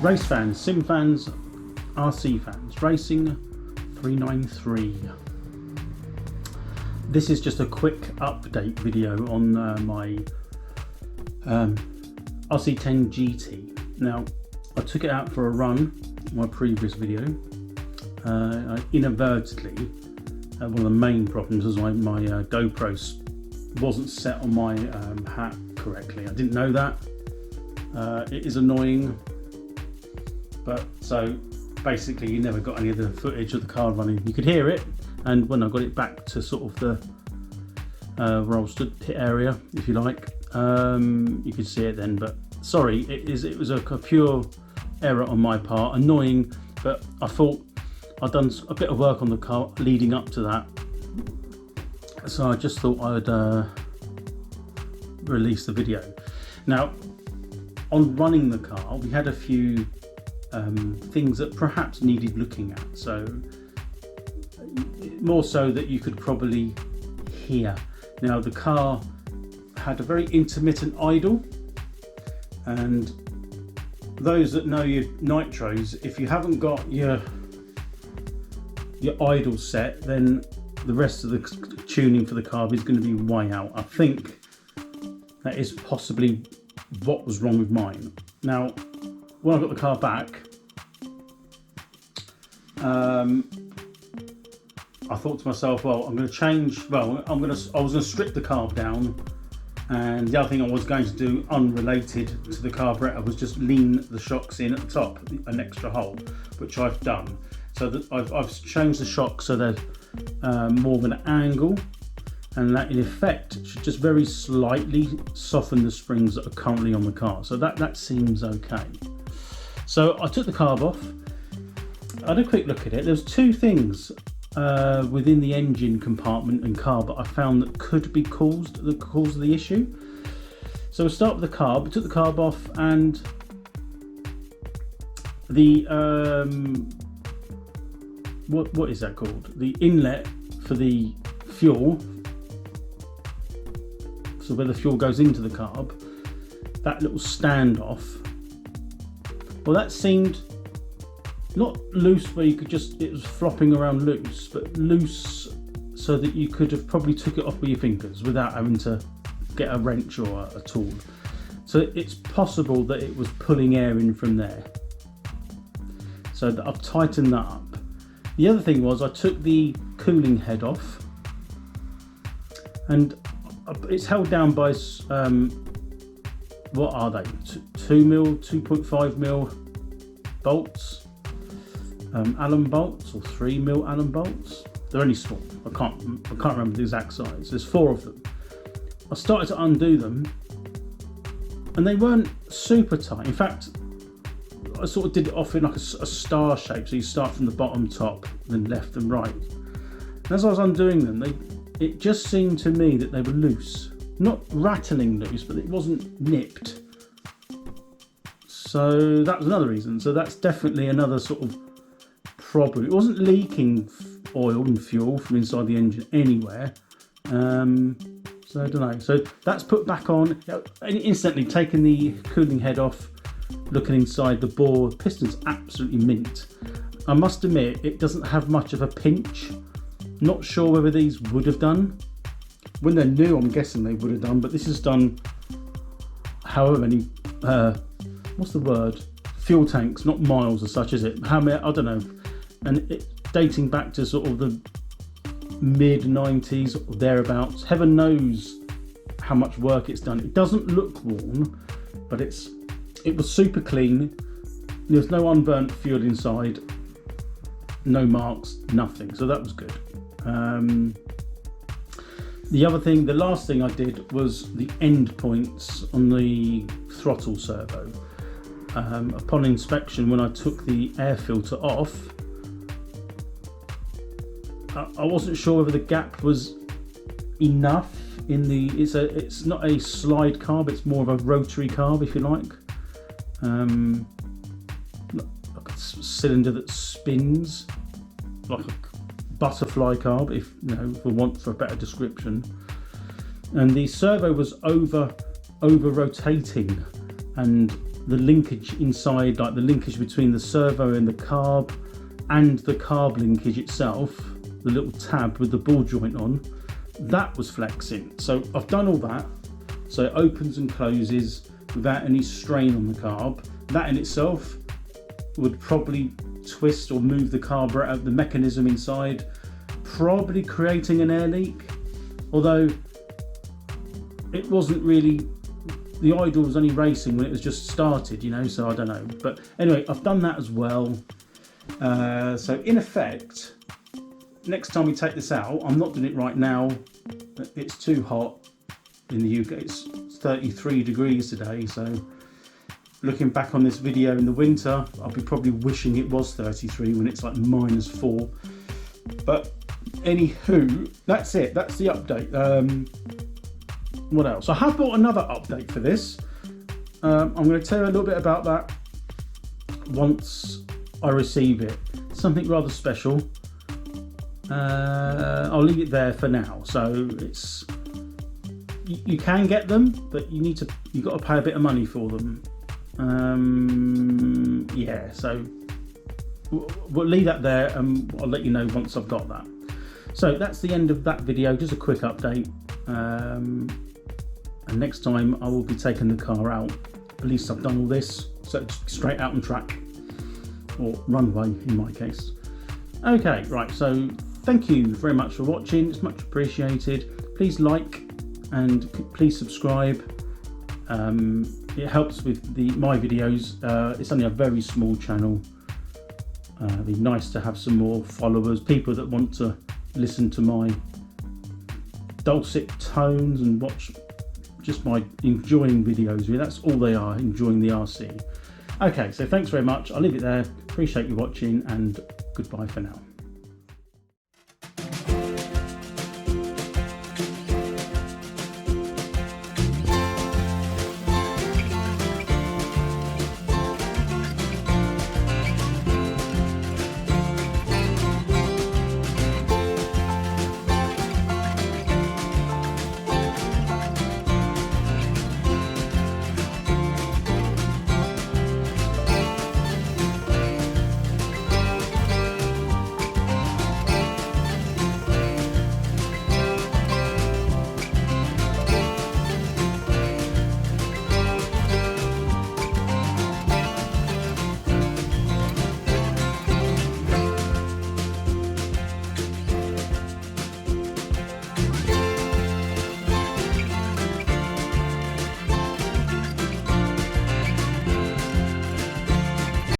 Race fans, sim fans, RC fans, Racing 393. This is just a quick update video on my RC10GT. Now, I took it out for a run in my previous video. I inadvertently, one of the main problems was my GoPro wasn't set on my hat correctly. I didn't know that. It is annoying, but so basically you never got any of the footage of the car running. You could hear it, and when I got it back to sort of the where I stood, pit area, if you like, you could see it then. But sorry, it was a pure error on my part. Annoying, but I thought I'd done a bit of work on the car leading up to that, so I just thought I'd release the video. Now, on running the car, we had a few things that perhaps needed looking at, so more so that you could probably hear. Now, the car had a very intermittent idle, and those that know your nitros, if you haven't got your idle set, then the rest of the tuning for the car is going to be way out. I think that is possibly what was wrong with mine. Now, when I got the car back, I thought to myself, well, I'm going to change. Well, I was going to strip the carb down, and the other thing I was going to do, unrelated to the carburetor, was just lean the shocks in at the top, an extra hole, which I've done. So that I've changed the shocks so they're more of an angle, and that in effect should just very slightly soften the springs that are currently on the car. So that seems okay. So I took the carb off. I had a quick look at it. There's two things within the engine compartment and carb that I found that could be the cause of the issue. So we'll start with the carb. I took the carb off, and the what is that called? The inlet for the fuel, so where the fuel goes into the carb, that little standoff, well, that seemed not loose where you could just, it was flopping around loose, but loose so that you could have probably took it off with your fingers without having to get a wrench or a tool. So it's possible that it was pulling air in from there. So I've tightened that up. The other thing was I took the cooling head off, and it's held down by what are they? 2.5 bolts, Allen bolts, or 3mm Allen bolts. They're only small. I can't remember the exact size. There's 4 of them. I started to undo them, and they weren't super tight. In fact, I sort of did it off in like a star shape, so you start from the bottom, top, then left and right. And as I was undoing them, it just seemed to me that they were loose. Not rattling loose, but it wasn't nipped. So that was another reason. So that's definitely another sort of problem. It wasn't leaking oil and fuel from inside the engine anywhere. So I don't know. So that's put back on. Instantly taking the cooling head off, looking inside, the bore piston's absolutely mint. I must admit, it doesn't have much of a pinch. Not sure whether these would have done. When they're new, I'm guessing they would have done, but this has done however many, what's the word? Fuel tanks, not miles as such, is it? How many? I don't know. And it dating back to sort of the mid-90s or thereabouts. Heaven knows how much work it's done. It doesn't look worn, but it was super clean. There's no unburnt fuel inside, no marks, nothing. So that was good. The last thing I did was the end points on the throttle servo. Upon inspection, when I took the air filter off, I wasn't sure whether the gap was enough in the. It's not a slide carb; it's more of a rotary carb, if you like. Like a cylinder that spins, like a butterfly carb, if you know, for a better description. And the servo was over rotating, and the linkage inside, like the linkage between the servo and the carb, and the carb linkage itself, the little tab with the ball joint on, that was flexing. So I've done all that, so it opens and closes without any strain on the carb. That in itself would probably twist or move the carb out of the mechanism inside, probably creating an air leak, although it wasn't really, the idle was only racing when it was just started, you know, so I don't know. But anyway, I've done that as well. So in effect, next time we take this out, I'm not doing it right now, it's too hot in the UK. It's 33 degrees today, so looking back on this video in the winter, I'll be probably wishing it was 33 when it's like -4. But anywho, that's it, that's the update. What else? I have bought another update for this. I'm going to tell you a little bit about that once I receive it. Something rather special. I'll leave it there for now. So it's, you can get them, but you've got to pay a bit of money for them. Yeah, so we'll leave that there, and I'll let you know once I've got that. So that's the end of that video, just a quick update. And next time I will be taking the car out. At least I've done all this, so it's straight out on track, or runway in my case. Okay, right, so thank you very much for watching, it's much appreciated. Please like and please subscribe. It helps with my videos. It's only a very small channel. It'd be nice to have some more followers, people that want to listen to my dulcet tones and watch just my enjoying videos. That's all they are, enjoying the RC. Okay, so thanks very much. I'll leave it there. Appreciate you watching, and goodbye for now.